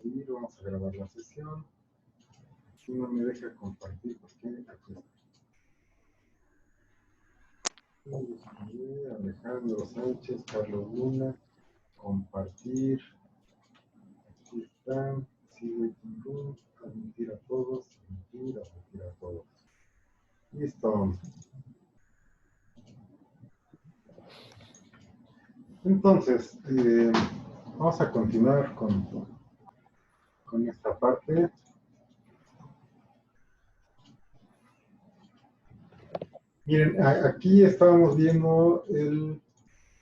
Ahí vamos a grabar la sesión. Aquí no me deja compartir porque aquí está. Alejandro Sánchez, Carlos Luna, compartir. Aquí están. Sigue Room, admitir a todos, admitir a todos. Listo. Entonces, vamos a continuar con esta parte. Miren, aquí estábamos viendo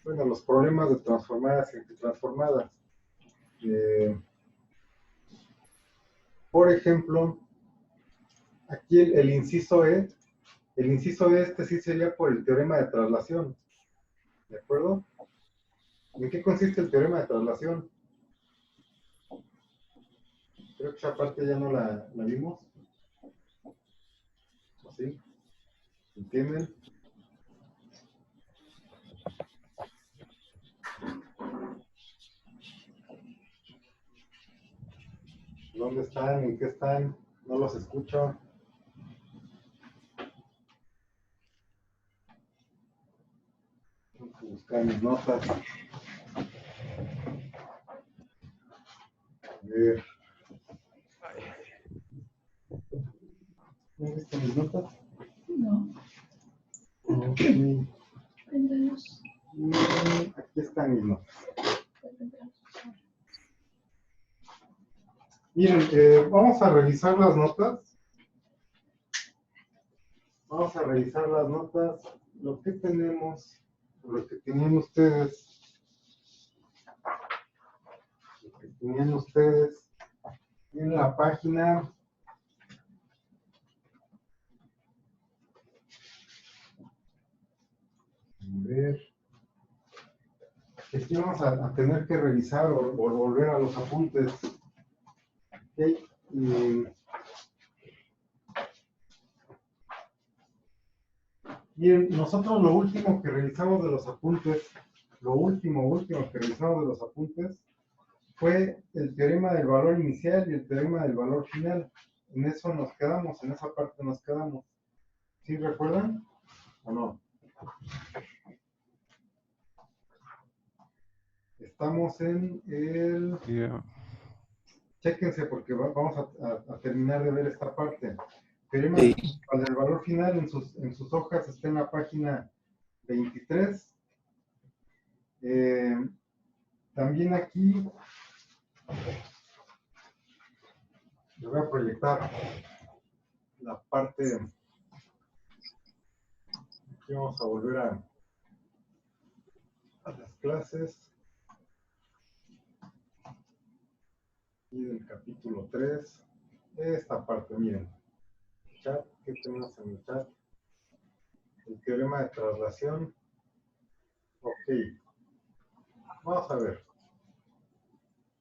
los problemas de transformadas y antitransformadas. Por ejemplo, aquí el inciso E, este sí sería por el teorema de traslación. ¿De acuerdo? ¿En qué consiste el teorema de traslación? Creo que esa parte ya no la vimos. ¿Sí? ¿Entienden? ¿Dónde están? ¿En qué están? No los escucho. Tengo que buscar mis notas. A ver. ¿No viste mis notas? No. Ok. Aquí están mis notas. Miren, vamos a revisar las notas. Vamos a revisar las notas. Lo que tenemos, lo que tenían ustedes. Lo que tenían ustedes en la página. A ver. Aquí vamos a tener que revisar o volver a los apuntes. Okay. Bien, nosotros lo último que revisamos de los apuntes, lo último que revisamos de los apuntes fue el teorema del valor inicial y el teorema del valor final. En eso nos quedamos, en esa parte nos quedamos. ¿Sí recuerdan o no? Estamos en el... Yeah. Chéquense porque vamos a terminar de ver esta parte. Teorema del valor final en sus hojas está en la página 23. También aquí les voy a proyectar la parte. Aquí vamos a volver a las clases. Y del capítulo 3. Esta parte, miren. Chat, ¿qué tenemos en el chat? El teorema de traslación. Ok. Vamos a ver.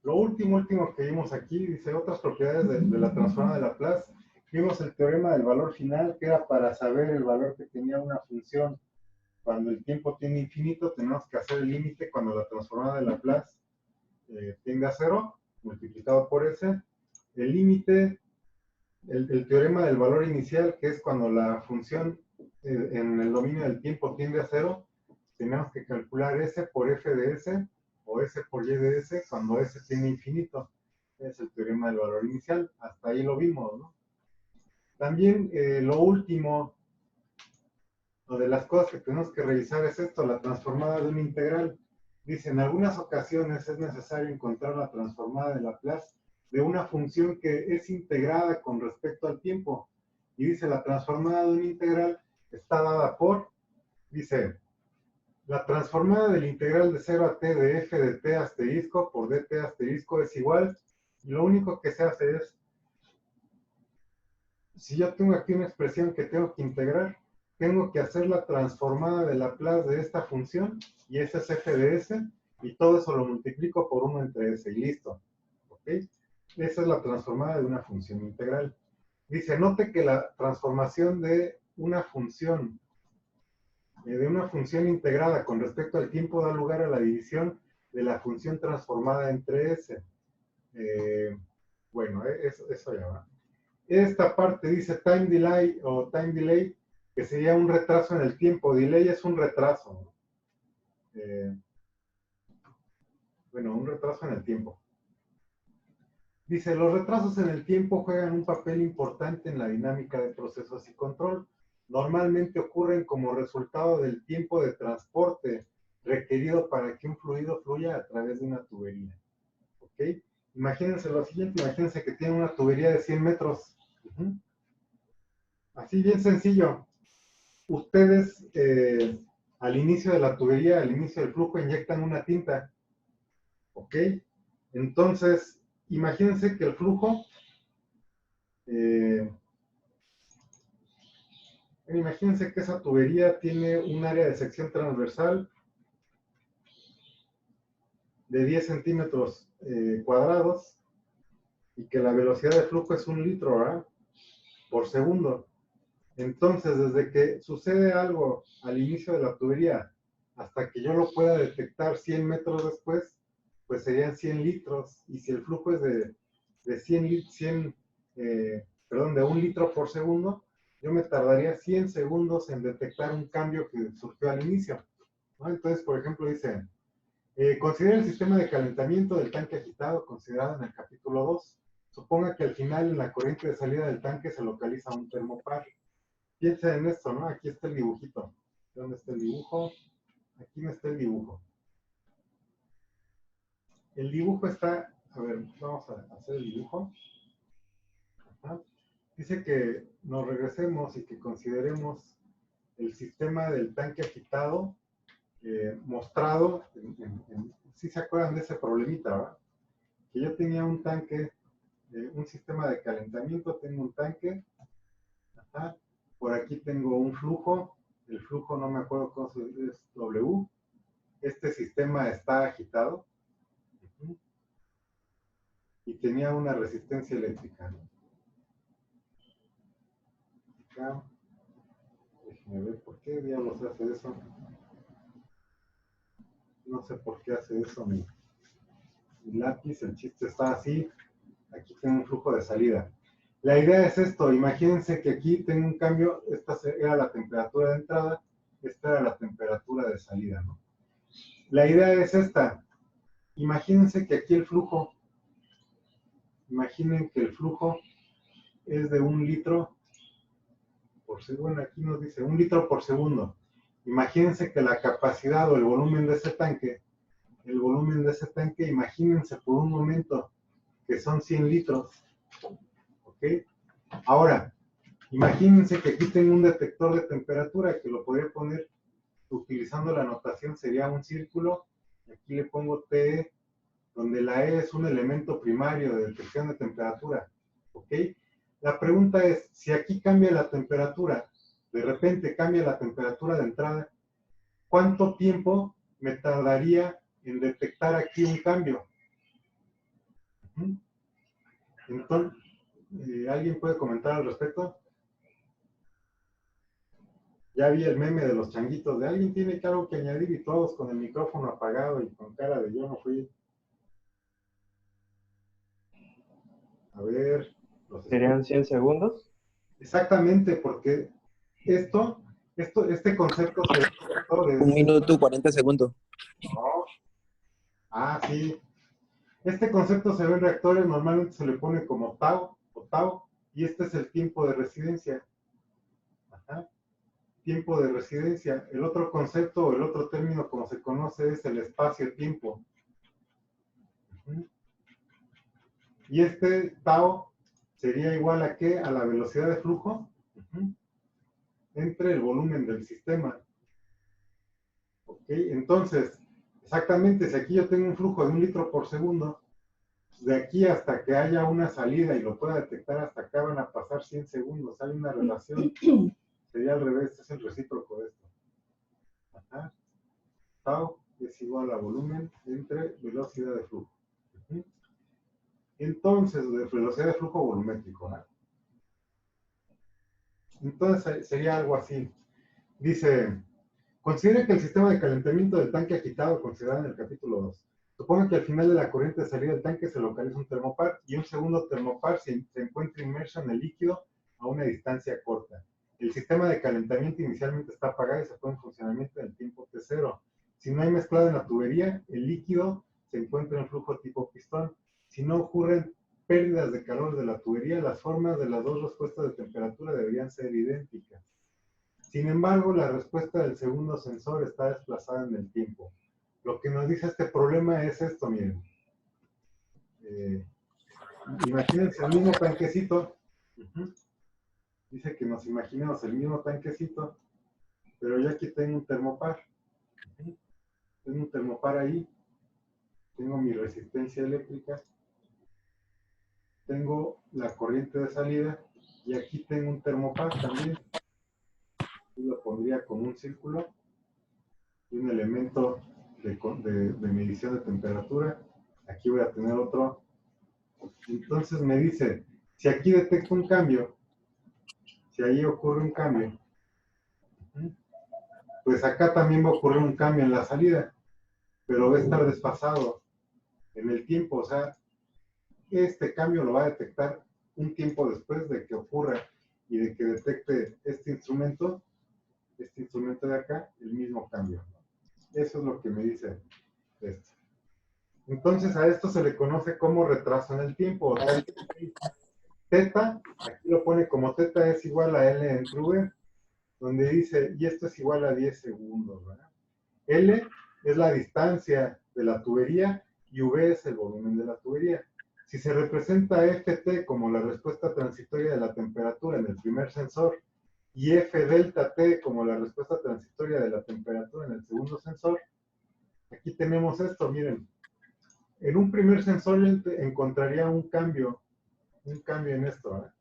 Lo último que vimos aquí, dice otras propiedades de la transformada de Laplace. Vimos el teorema del valor final, que era para saber el valor que tenía una función. Cuando el tiempo tiene infinito, tenemos que hacer el límite cuando la transformada de Laplace tenga 0, multiplicado por S. El límite, el teorema del valor inicial, que es cuando la función en el dominio del tiempo tiende a 0, tenemos que calcular S por F de S, o S por Y de S, cuando S tiene infinito. Es el teorema del valor inicial. Hasta ahí lo vimos, ¿no? También lo último, o de las cosas que tenemos que revisar es esto, la transformada de una integral. Dice, en algunas ocasiones es necesario encontrar la transformada de Laplace de una función que es integrada con respecto al tiempo. Y dice, la transformada de una integral está dada por, dice, la transformada del integral de 0 a t de f de t asterisco por dt asterisco es igual, y lo único que se hace es, si yo tengo aquí una expresión que tengo que integrar, tengo que hacer la transformada de Laplace de esta función, y esa es f de s, y todo eso lo multiplico por 1 entre s, y listo. ¿Ok? Esa es la transformada de una función integral. Dice, note que la transformación de una función integrada con respecto al tiempo da lugar a la división de la función transformada entre s. eso ya va. Esta parte dice time delay o time delay, que sería un retraso en el tiempo. Delay es un retraso, ¿no? Bueno, un retraso en el tiempo. Dice, los retrasos en el tiempo juegan un papel importante en la dinámica de procesos y control. Normalmente ocurren como resultado del tiempo de transporte requerido para que un fluido fluya a través de una tubería. ¿Ok? Imagínense lo siguiente, imagínense que tiene una tubería de 100 metros. Así bien sencillo. Ustedes al inicio de la tubería, al inicio del flujo, inyectan una tinta. ¿Ok? Entonces, imagínense que el flujo, imagínense que esa tubería tiene un área de sección transversal de 10 centímetros cuadrados y que la velocidad de flujo es 1 litro, ¿verdad? Por segundo. Entonces, desde que sucede algo al inicio de la tubería hasta que yo lo pueda detectar 100 metros después, pues serían 100 litros. Y si el flujo es de 1 litro por segundo, yo me tardaría 100 segundos en detectar un cambio que surgió al inicio, ¿no? Entonces, por ejemplo, dice, considera el sistema de calentamiento del tanque agitado considerado en el capítulo 2. Suponga que al final en la corriente de salida del tanque se localiza un termopar. Piensa en esto, ¿no? Aquí está el dibujito. ¿Dónde está el dibujo? Aquí no está el dibujo. El dibujo está, a ver, vamos a hacer el dibujo. Ajá. Dice que nos regresemos y que consideremos el sistema del tanque agitado mostrado, si se acuerdan de ese problemita, ¿verdad? Que yo tenía un tanque, un sistema de calentamiento, tengo un tanque, ajá, por aquí tengo un flujo, el flujo no me acuerdo cómo es W, este sistema está agitado, y tenía una resistencia eléctrica. Acá, déjenme ver por qué diablos hace eso. No sé por qué hace eso mi lápiz, el chiste está así. Aquí tengo un flujo de salida. La idea es esto, imagínense que aquí tengo un cambio, esta era la temperatura de entrada, esta era la temperatura de salida, ¿no? La idea es esta, imagínense que aquí el flujo, imaginen que el flujo es de 1 litro por segundo, bueno, aquí nos dice 1 litro por segundo. Imagínense que la capacidad o el volumen de ese tanque, imagínense por un momento que son 100 litros, ¿ok? Ahora, imagínense que aquí tengo un detector de temperatura que lo podría poner utilizando la notación, sería un círculo. Aquí le pongo TE, donde la E es un elemento primario de detección de temperatura. ¿Ok? La pregunta es, si aquí cambia la temperatura, de repente cambia la temperatura de entrada, ¿cuánto tiempo me tardaría en detectar aquí un cambio? Entonces, ¿alguien puede comentar al respecto? Ya vi el meme de los changuitos, de alguien tiene algo que añadir y todos con el micrófono apagado y con cara de yo no fui. A ver, los ¿Serían escucho. 100 segundos? Exactamente, porque este concepto se ve en reactores. 1 minuto 40 segundos. ¿No? Ah, sí. Este concepto se ve en reactores, normalmente se le pone como tau o tau, y este es el tiempo de residencia. Ajá. Tiempo de residencia. El otro concepto, el otro término como se conoce es el espacio-tiempo. Y este tau sería igual a ¿qué? A la velocidad de flujo entre el volumen del sistema. ¿Ok? Entonces, exactamente, si aquí yo tengo un flujo de 1 litro por segundo, de aquí hasta que haya una salida y lo pueda detectar hasta acá van a pasar 100 segundos. Hay una relación, sería al revés, es el recíproco de esto. Ajá. Tau es igual a volumen entre velocidad de flujo. Entonces, de velocidad de flujo volumétrico, ¿no? Entonces sería algo así. Dice, considere que el sistema de calentamiento del tanque agitado considerado en el capítulo 2 Supongo que al final de la corriente de salida del tanque se localiza un termopar y un segundo termopar se encuentra inmerso en el líquido a una distancia corta. El sistema de calentamiento inicialmente está apagado y se pone en funcionamiento en el tiempo T0. Si no hay mezclado en la tubería, el líquido se encuentra en flujo tipo pistón. Si no ocurren pérdidas de calor de la tubería, las formas de las dos respuestas de temperatura deberían ser idénticas. Sin embargo, la respuesta del segundo sensor está desplazada en el tiempo. Lo que nos dice este problema es esto, miren. Imagínense el mismo tanquecito. Dice que nos imaginemos el mismo tanquecito, pero yo aquí tengo un termopar. Tengo un termopar ahí. Tengo mi resistencia eléctrica. Tengo la corriente de salida. Y aquí tengo un termopar también. Yo lo pondría como un círculo. Y un elemento de medición de temperatura. Aquí voy a tener otro. Entonces me dice, si aquí detecto un cambio, si ahí ocurre un cambio, pues acá también va a ocurrir un cambio en la salida, pero va a estar desfasado en el tiempo. O sea, este cambio lo va a detectar un tiempo después de que ocurra y de que detecte este instrumento de acá, el mismo cambio. Eso es lo que me dice esto. Entonces a esto se le conoce como retraso en el tiempo. O sea, teta, aquí lo pone como teta es igual a L entre V, donde dice, y esto es igual a 10 segundos, ¿verdad? L es la distancia de la tubería y V es el volumen de la tubería. Si se representa Ft como la respuesta transitoria de la temperatura en el primer sensor y F delta T como la respuesta transitoria de la temperatura en el segundo sensor, aquí tenemos esto, miren. En un primer sensor encontraría un cambio en esto, ¿verdad?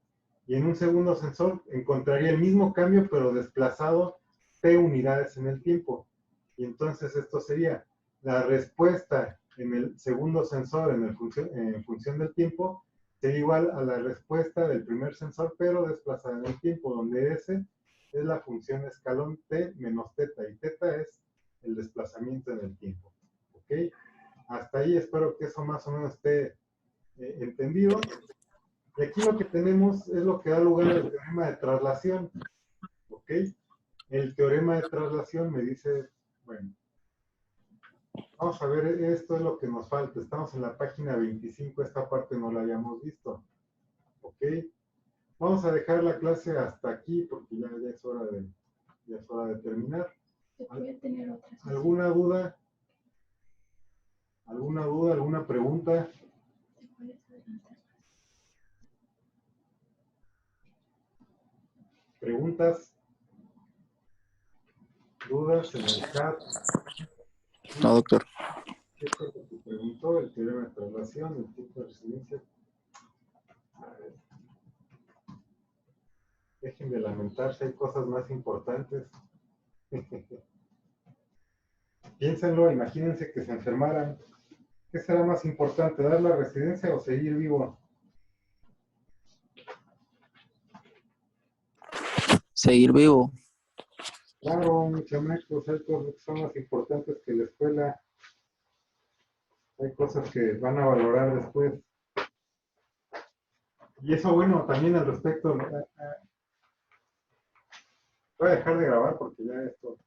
Y en un segundo sensor encontraría el mismo cambio, pero desplazado T unidades en el tiempo. Y entonces esto sería la respuesta en el segundo sensor en función del tiempo, sería igual a la respuesta del primer sensor, pero desplazada en el tiempo, donde S es la función escalón T menos teta, y teta es el desplazamiento en el tiempo. ¿Ok? Hasta ahí espero que eso más o menos esté entendido. Y aquí lo que tenemos es lo que da lugar al teorema de traslación. ¿Ok? El teorema de traslación me dice, bueno, vamos a ver, esto es lo que nos falta. Estamos en la página 25, esta parte no la habíamos visto. ¿Ok? Vamos a dejar la clase hasta aquí porque ya es hora de terminar. ¿Alguna duda? ¿Alguna duda? ¿Alguna pregunta? ¿Preguntas? ¿Dudas en el chat? No, doctor. ¿Qué fue lo que preguntó? El teorema de traslación, el tiempo de residencia. A ver. Dejen de lamentarse, hay cosas más importantes. Piénsenlo, imagínense que se enfermaran. ¿Qué será más importante, dar la residencia o seguir vivo? Seguir vivo. Claro, mis chamacos, hay cosas que son más importantes que la escuela. Hay cosas que van a valorar después. Y eso, bueno, también al respecto. Voy a dejar de grabar porque ya esto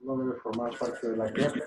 no debe formar parte de la clase.